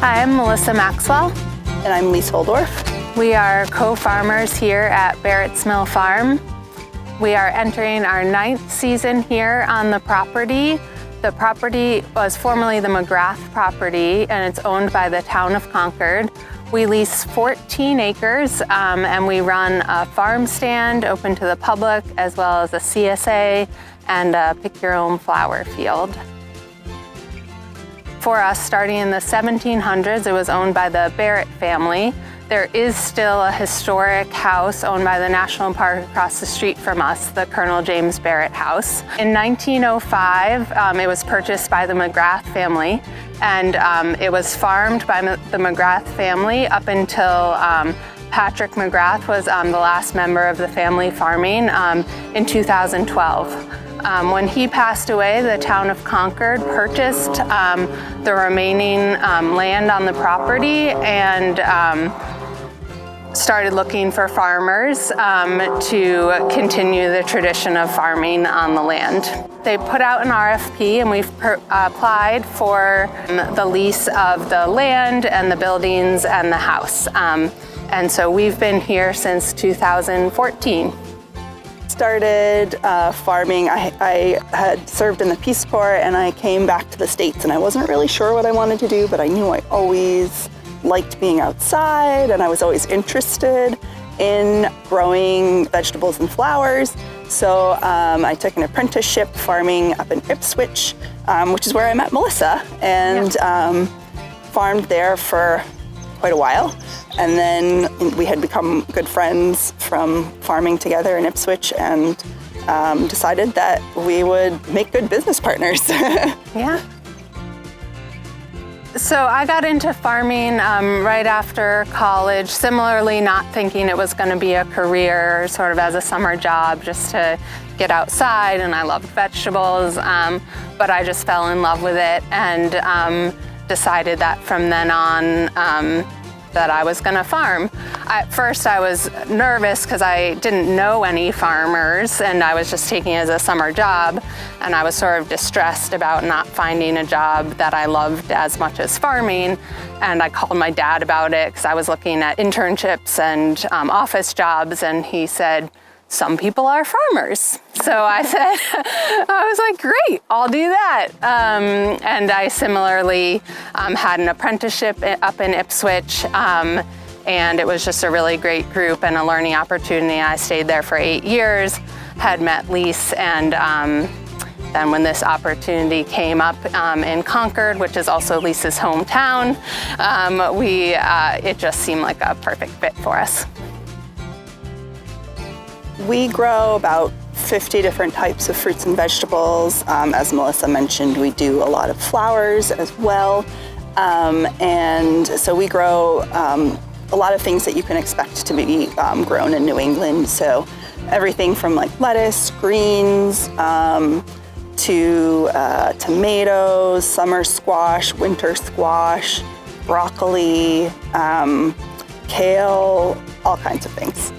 Hi, I'm Melissa Maxwell. And I'm Lise Holdorf. We are co-farmers here at Barretts Mill Farm. We are entering our 9th season here on the property. The property was formerly the McGrath property, and it's owned by the town of Concord. We lease 14 acres and we run a farm stand open to the public, as well as a CSA and a pick your own flower field. For us, starting in the 1700s, it was owned by the Barrett family. There is still a historic house owned by the National Park across the street from us, the Colonel James Barrett House. In 1905, it was purchased by the McGrath family, and it was farmed by the McGrath family up until Patrick McGrath was the last member of the family farming in 2012. When he passed away, the town of Concord purchased the remaining land on the property and started looking for farmers to continue the tradition of farming on the land. They put out an RFP, and we've applied for the lease of the land and the buildings and the house. And so we've been here since 2014. Started farming. I had served in the Peace Corps, and I came back to the States, and I wasn't really sure what I wanted to do, but I knew I always liked being outside, and I was always interested in growing vegetables and flowers. So I took an apprenticeship farming up in Ipswich, which is where I met Melissa, and farmed there for quite a while. And then we had become good friends from farming together in Ipswich, and decided that we would make good business partners. Yeah. So I got into farming right after college, similarly not thinking it was going to be a career, sort of as a summer job, just to get outside, and I loved vegetables, but I just fell in love with it and decided that from then on that I was going to farm. At first I was nervous because I didn't know any farmers, and I was just taking it as a summer job, and I was sort of distressed about not finding a job that I loved as much as farming. And I called my dad about it because I was looking at internships and office jobs, and he said, "Some people are farmers." So I said, I was like, great, I'll do that. And I similarly had an apprenticeship up in Ipswich, and it was just a really great group and a learning opportunity. I stayed there for 8 years, had met Lise, and then when this opportunity came up in Concord, which is also Lisa's hometown, it just seemed like a perfect fit for us. We grow about 50 different types of fruits and vegetables. As Melissa mentioned, we do a lot of flowers as well. And so we grow a lot of things that you can expect to be grown in New England. So everything from like lettuce, greens, to tomatoes, summer squash, winter squash, broccoli, kale, all kinds of things.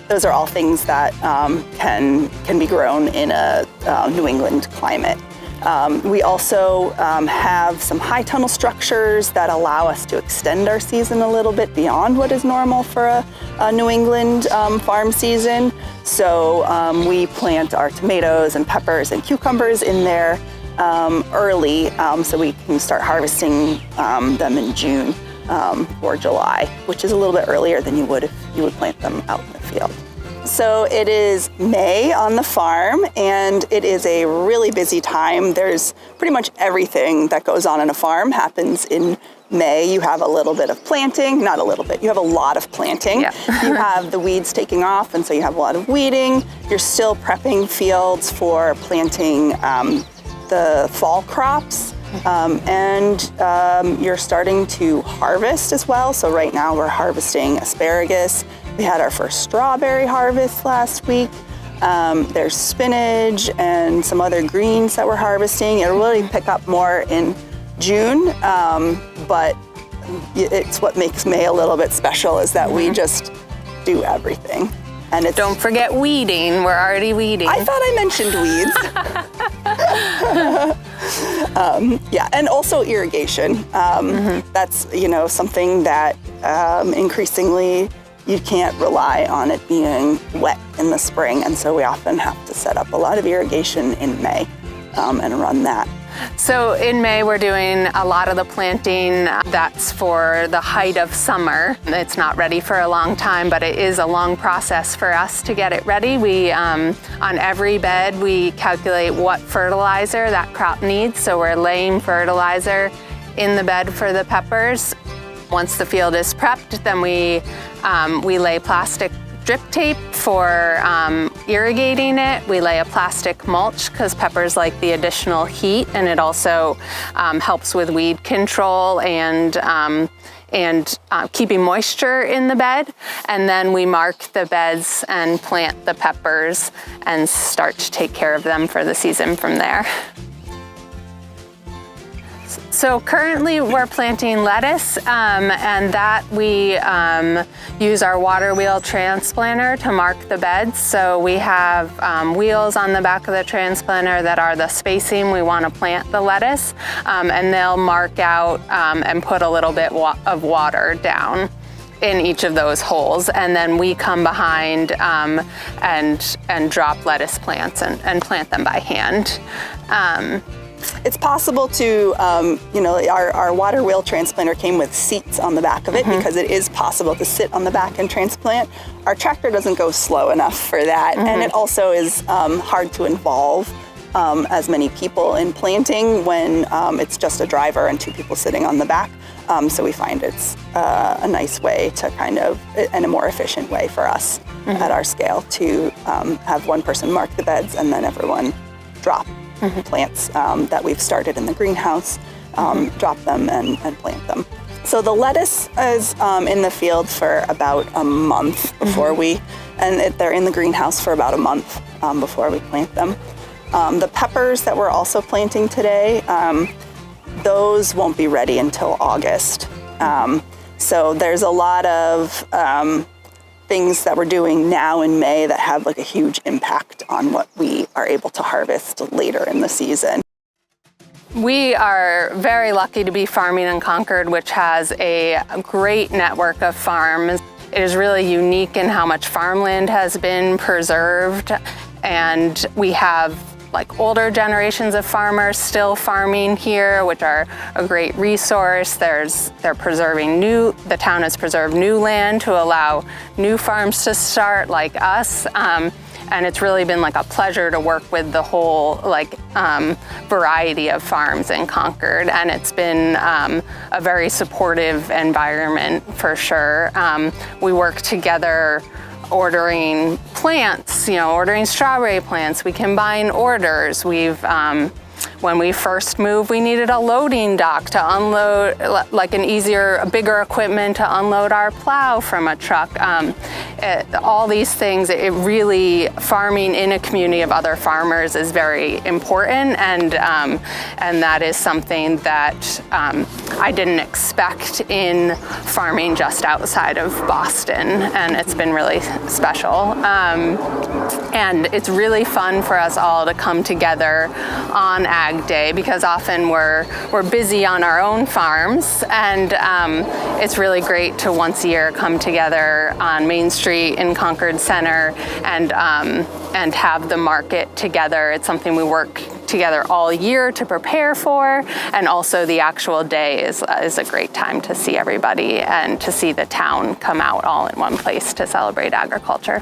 Those are all things that can be grown in a New England climate. We also have some high tunnel structures that allow us to extend our season a little bit beyond what is normal for a New England farm season. So we plant our tomatoes and peppers and cucumbers in there early, so we can start harvesting them in June or July, which is a little bit earlier than you would if you would plant them out in the field. So it is May on the farm, and it is a really busy time. There's pretty much everything that goes on in a farm happens in May. You have a little bit of planting, not a little bit, you have a lot of planting. Yeah. You have the weeds taking off, and so you have a lot of weeding. You're still prepping fields for planting the fall crops. And you're starting to harvest as well. So right now we're harvesting asparagus. We had our first strawberry harvest last week. There's spinach and some other greens that we're harvesting. It'll really pick up more in June, but it's what makes May a little bit special is that we just do everything. And it's, don't forget weeding. We're already weeding. I thought I mentioned weeds. Yeah, and also irrigation. That's, something that increasingly you can't rely on it being wet in the spring. And so we often have to set up a lot of irrigation in May and run that. So in May, we're doing a lot of the planting that's for the height of summer. It's not ready for a long time, but it is a long process for us to get it ready. We, on every bed, we calculate what fertilizer that crop needs. So we're laying fertilizer in the bed for the peppers. Once the field is prepped, then we lay plastic drip tape for irrigating it. We lay a plastic mulch because peppers like the additional heat, and it also helps with weed control and keeping moisture in the bed. And then we mark the beds and plant the peppers and start to take care of them for the season from there. So currently we're planting lettuce, and that we use our water wheel transplanter to mark the beds. So we have wheels on the back of the transplanter that are the spacing we want to plant the lettuce, and they'll mark out and put a little bit of water down in each of those holes, and then we come behind and drop lettuce plants and plant them by hand. It's possible to, our water wheel transplanter came with seats on the back of it because it is possible to sit on the back and transplant. Our tractor doesn't go slow enough for that, and it also is hard to involve as many people in planting when it's just a driver and two people sitting on the back. So we find it's a nice way to and a more efficient way for us at our scale to have one person mark the beds and then everyone drop plants that we've started in the greenhouse, drop them and plant them. So the lettuce is in the field for about a month before they're in the greenhouse for about a month before we plant them. The peppers that we're also planting today, those won't be ready until August. So there's a lot of things that we're doing now in May that have a huge impact on what we are able to harvest later in the season. We are very lucky to be farming in Concord, which has a great network of farms. It is really unique in how much farmland has been preserved, and we have older generations of farmers still farming here, which are a great resource. The town has preserved new land to allow new farms to start like us. And it's really been a pleasure to work with the whole variety of farms in Concord. And it's been a very supportive environment for sure. We work together ordering plants, ordering strawberry plants. We combine orders. When we first moved, we needed a loading dock to unload, a bigger equipment to unload our plow from a truck. All these things, farming in a community of other farmers is very important, and that is something that I didn't expect in farming just outside of Boston, and it's been really special. And it's really fun for us all to come together on Ag Day, because often we're busy on our own farms, and it's really great to once a year come together on Main Street in Concord Center and have the market together. It's something we work together all year to prepare for, and also the actual day is a great time to see everybody and to see the town come out all in one place to celebrate agriculture.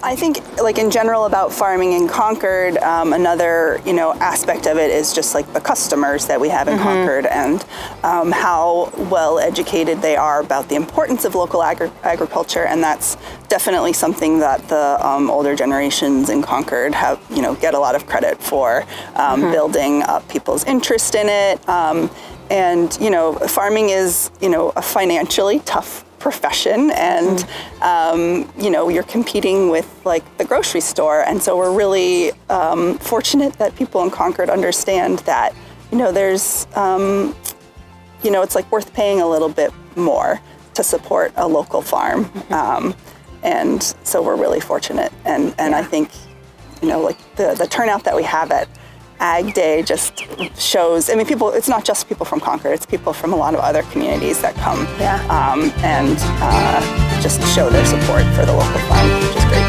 I think, in general about farming in Concord, another, aspect of it is just the customers that we have in Concord, and how well educated they are about the importance of local agriculture, and that's definitely something that the older generations in Concord have, get a lot of credit for, building up people's interest in it. And, farming is, a financially tough profession, and you're competing with the grocery store, and so we're really fortunate that people in Concord understand that there's it's worth paying a little bit more to support a local farm, and so we're really fortunate, and I think the turnout that we have at Ag Day just shows, I mean, people, it's not just people from Concord, it's people from a lot of other communities that come and just show their support for the local farm, which is great.